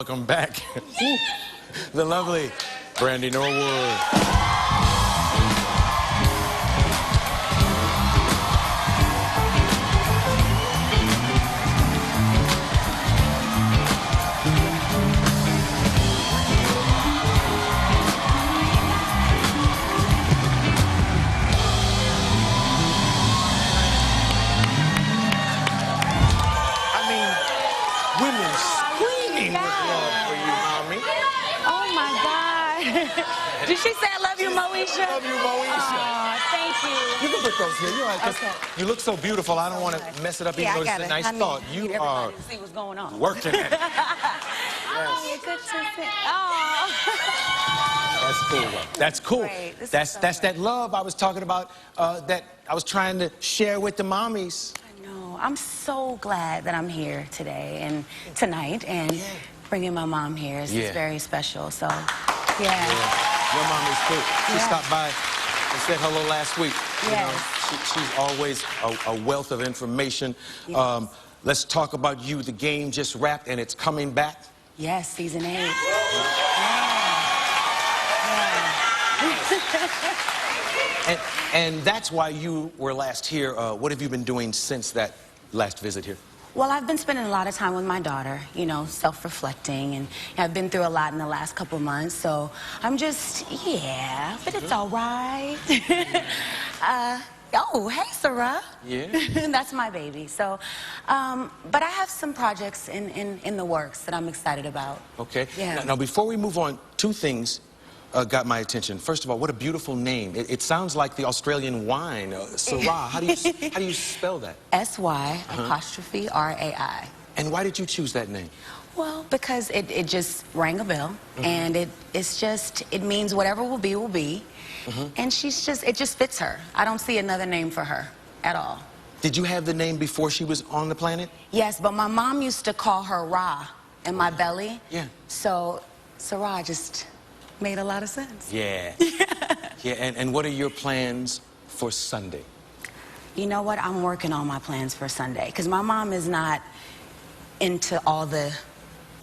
welcome back the lovely Brandy Norwood. Women screaming with love for you, mommy. Oh, my God. Did she say I love you, Moesha? I love you, Moesha. Oh, thank you. You can put those here. You're right. Okay. You look so beautiful. I don't want to mess it up, even though it's a nice thought. You are to see what's going on. working at it. Oh, good to see. Oh. That's cool. That's cool. Great. That's that love I was talking about that I was trying to share with the mommies. I'm so glad that I'm here today and tonight and bringing my mom here. It's very special. So, yeah. Your mom is cool. She stopped by and said hello last week. Yes. You know, she's always a wealth of information. Yes. Let's talk about you. The game just wrapped and it's coming back. Yes, season 8. And that's why you were last here. What have you been doing since that last visit here? Well, I've been spending a lot of time with my daughter, you know, self-reflecting, and I've been through a lot in the last couple months, so I'm just, but it's all right. Oh, hey, Sarah. Yeah. That's my baby. So, but I have some projects in the works that I'm excited about. Okay. Yeah. Now, before we move on, two things got my attention. First of all, what a beautiful name. It sounds like the Australian wine, Syrah. How do you spell that? S-Y apostrophe R-A-I. And why did you choose that name? Well, because it just rang a bell, and it means whatever will be, will be. And it just fits her. I don't see another name for her at all. Did you have the name before she was on the planet? Yes, but my mom used to call her Ra in my belly. Yeah. So Sarah just made a lot of sense. Yeah. Yeah, and what are your plans for Sunday? You know what? I'm working on my plans for Sunday, because my mom is not into all the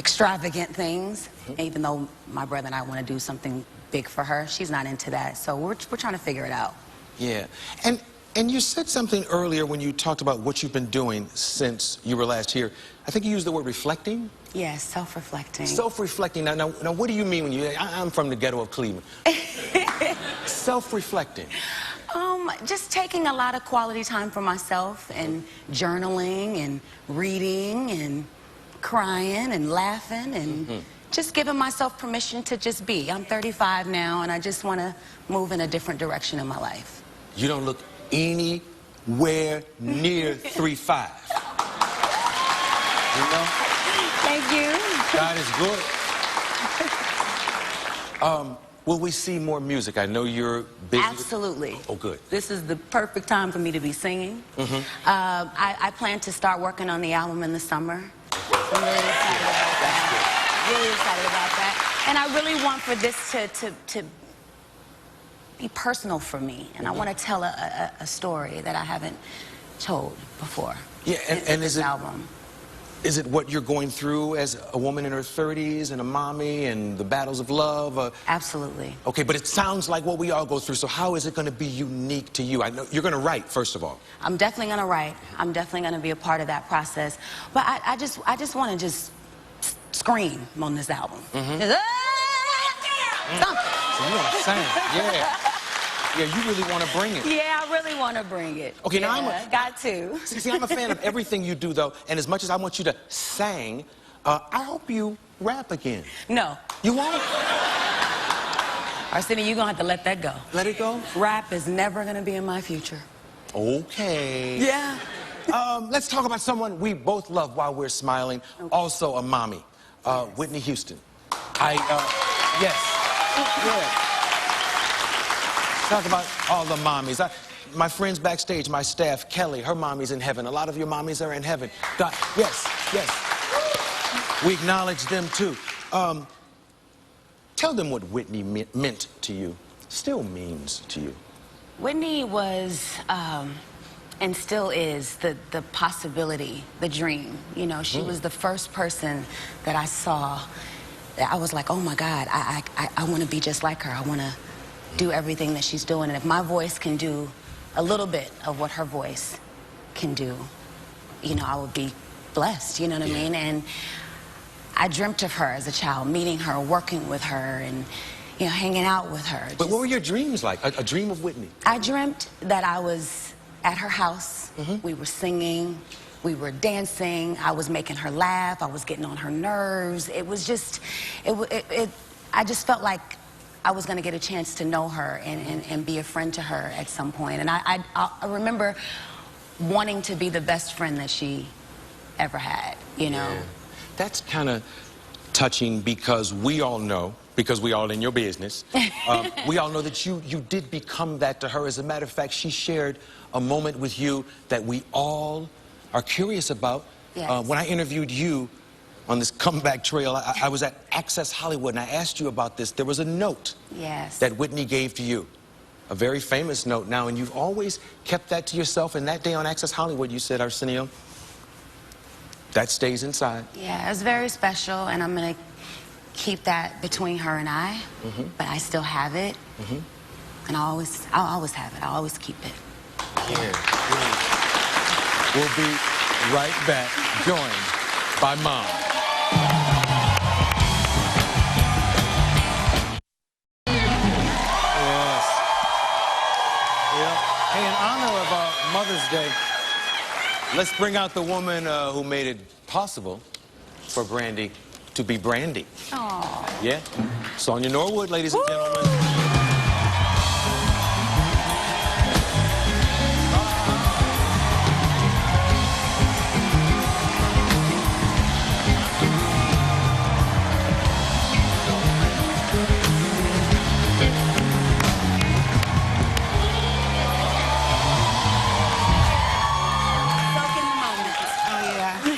extravagant things, even though my brother and I want to do something big for her. She's not into that, so we're trying to figure it out. Yeah, and you said something earlier when you talked about what you've been doing since you were last here. I think you used the word reflecting? Yes, self-reflecting. Self-reflecting. Now, what do you mean when you... I'm from the ghetto of Cleveland. Self-reflecting. Just taking a lot of quality time for myself and journaling and reading and crying and laughing and just giving myself permission to just be. I'm 35 now, and I just want to move in a different direction in my life. You don't look anywhere near 3'5". You know? Thank you. God is good. Will we see more music? I know you're busy. Absolutely. Oh, good. This is the perfect time for me to be singing. I plan to start working on the album in the summer. I'm really excited about that. Really excited about that. And I really want for this to be personal for me. And I want to tell a story that I haven't told before. Yeah, and is it... album. Is it what you're going through as a woman in her 30s and a mommy and the battles of love? Absolutely. Okay, but it sounds like what we all go through, so how is it going to be unique to you? I know you're going to write, first of all. I'm definitely going to write. I'm definitely going to be a part of that process. But I just want to just scream on this album. So you want to sing, yeah. Yeah, you really want to bring it. Yeah, I really want to bring it. Okay, now got to. See, I'm a fan of everything you do, though, and as much as I want you to sing, I hope you rap again. No. You won't? Arsenio, you're going to have to let that go. Let it go? Rap is never going to be in my future. Okay. Yeah. Let's talk about someone we both love while we're smiling, also a mommy, Whitney Houston. Yes. Yeah. Talk about all the mommies. My friends backstage, my staff, Kelly, her mommy's in heaven. A lot of your mommies are in heaven. God, yes. We acknowledge them, too. Tell them what Whitney meant to you, still means to you. Whitney was, and still is, the possibility, the dream. You know, she was the first person that I saw I was like, oh my God, I want to be just like her. I want to do everything that she's doing. And if my voice can do a little bit of what her voice can do, you know, I would be blessed, you know what I mean? And I dreamt of her as a child, meeting her, working with her, and, you know, hanging out with her. But what were your dreams like? A dream of Whitney? I dreamt that I was at her house. We were singing. We were dancing. I was making her laugh. I was getting on her nerves. It was just, I just felt like I was going to get a chance to know her and be a friend to her at some point. And I remember wanting to be the best friend that she ever had, you know? Yeah. That's kind of touching because we all know, because we all in your business, we all know that you did become that to her. As a matter of fact, she shared a moment with you that we all are curious about. Yes. When I interviewed you on this comeback trail, I was at Access Hollywood, and I asked you about this. There was a note that Whitney gave to you, a very famous note now, and you've always kept that to yourself. And that day on Access Hollywood, you said, Arsenio, that stays inside. Yeah, it was very special, and I'm going to keep that between her and I, but I still have it, and I'll always have it. I'll always keep it. We'll be right back, joined by Mom. Yes. Yep. Hey, in honor of Mother's Day, let's bring out the woman who made it possible for Brandy to be Brandy. Aww. Yeah? Sonia Norwood, ladies and gentlemen.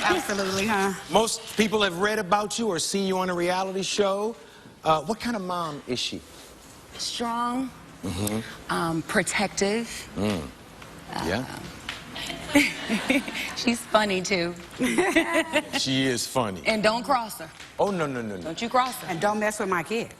Absolutely, huh? Most people have read about you or seen you on a reality show. What kind of mom is she? Strong, protective. Yeah. She's funny, too. She is funny. And don't cross her. Oh, no. Don't you cross her. And don't mess with my kids.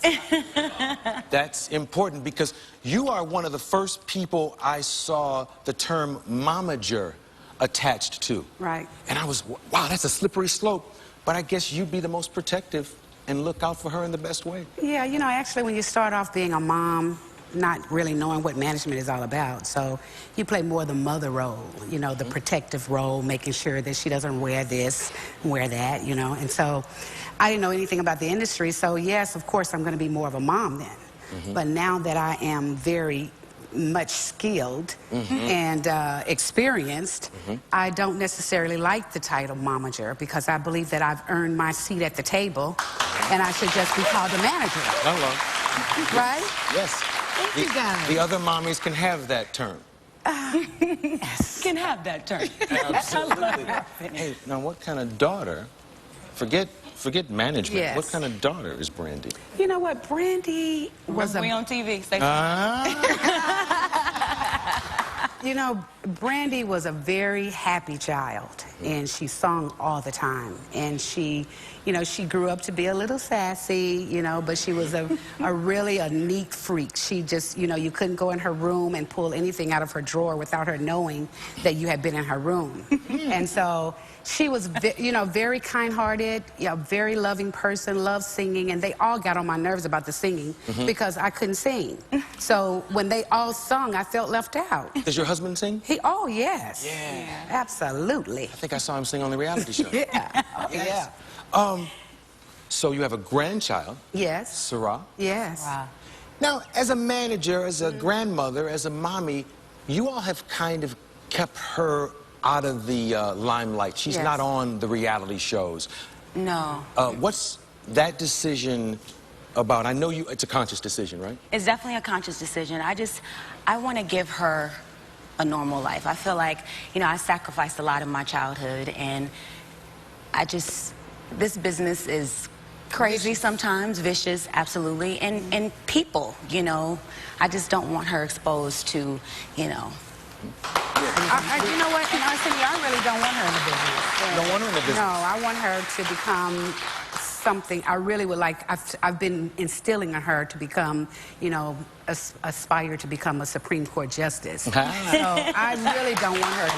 That's important because you are one of the first people I saw the term momager attached to. Right. And I was, wow, that's a slippery slope. But I guess you'd be the most protective and look out for her in the best way. Yeah, you know, actually, when you start off being a mom, not really knowing what management is all about, so you play more the mother role, you know, the protective role, making sure that she doesn't wear this, wear that, you know. And so I didn't know anything about the industry, so yes, of course, I'm going to be more of a mom then. But now that I am very much skilled and experienced, I don't necessarily like the title momager because I believe that I've earned my seat at the table and I should just be called a manager. Hello. Right? Yes. Thank you guys. The other mommies can have that term. Yes. Can have that turn. Absolutely. Hey, now what kind of daughter, forget management, Yes. what kind of daughter is Brandy? You know what, Brandy was We on TV. Say You know, Brandy was a very happy child, and she sung all the time. And she, you know, she grew up to be a little sassy, you know, but she was a really a neat freak. She just, you know, you couldn't go in her room and pull anything out of her drawer without her knowing that you had been in her room. And so she was, you know, very kind-hearted, you know, very loving person, loved singing, and they all got on my nerves about the singing because I couldn't sing. So when they all sung, I felt left out. Does your husband sing? Oh, yes. Yeah. Absolutely. I think I saw him sing on the reality show. Yeah. Oh, yeah. So you have a grandchild. Yes. Sarah. Yes. Wow. Now, as a manager, as a grandmother, as a mommy, you all have kind of kept her out of the limelight. She's not on the reality shows. No. What's that decision about? I know it's a conscious decision, right? It's definitely a conscious decision. I want to give her a normal life. I feel like, you know, I sacrificed a lot of my childhood, and this business is crazy sometimes, vicious, absolutely, and people, you know, I just don't want her exposed to, you know. You know what, and honestly, I really don't want her in the business. Don't want her in the business. No, I want her to become something I really would like. I've been instilling in her to become, you know, aspire to become a Supreme Court justice. So I really don't want her to do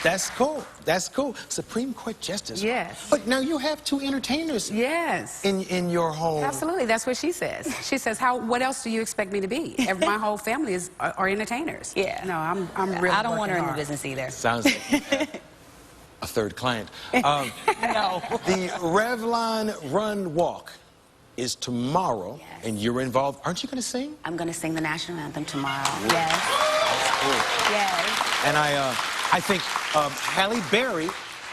That's cool. That's cool. Supreme Court justice. Yes. But now you have 2 entertainers. Yes. In your home. Absolutely. That's what she says. She says, what else do you expect me to be? My whole family are entertainers. Yeah. No, I'm really I don't want her in hard. the business either. Sounds like you have a 3rd client. No. The Revlon Run Walk is tomorrow, yes. and you're involved. Aren't you going to sing? I'm going to sing the national anthem tomorrow. Ooh. Yes. That's cool. Yes. And I think Halle Berry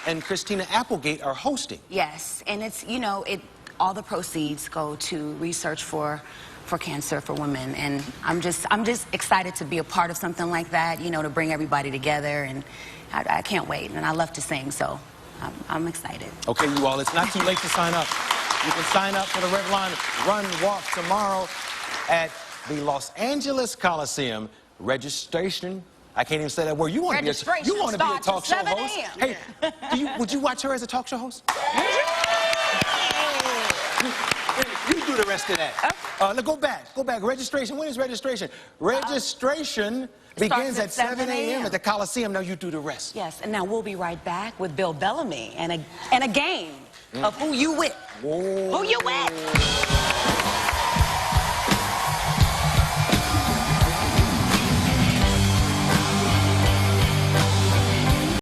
and Christina Applegate are hosting. Yes, and it's, you know, all the proceeds go to research for cancer for women, and I'm just excited to be a part of something like that, you know, to bring everybody together, and I can't wait, and I love to sing, so I'm excited. Okay, you all, it's not too late to sign up. You can sign up for the Revlon Run Walk tomorrow at the Los Angeles Coliseum. Registration, I can't even say that word. You want to be a talk show host? Hey, would you watch her as a talk show host? You do the rest of that. Okay. Go back. Registration. When is registration? Registration begins at 7 a.m. at the Coliseum. Now you do the rest. Yes, and now we'll be right back with Bill Bellamy and a game of who you with. Whoa. Who you with?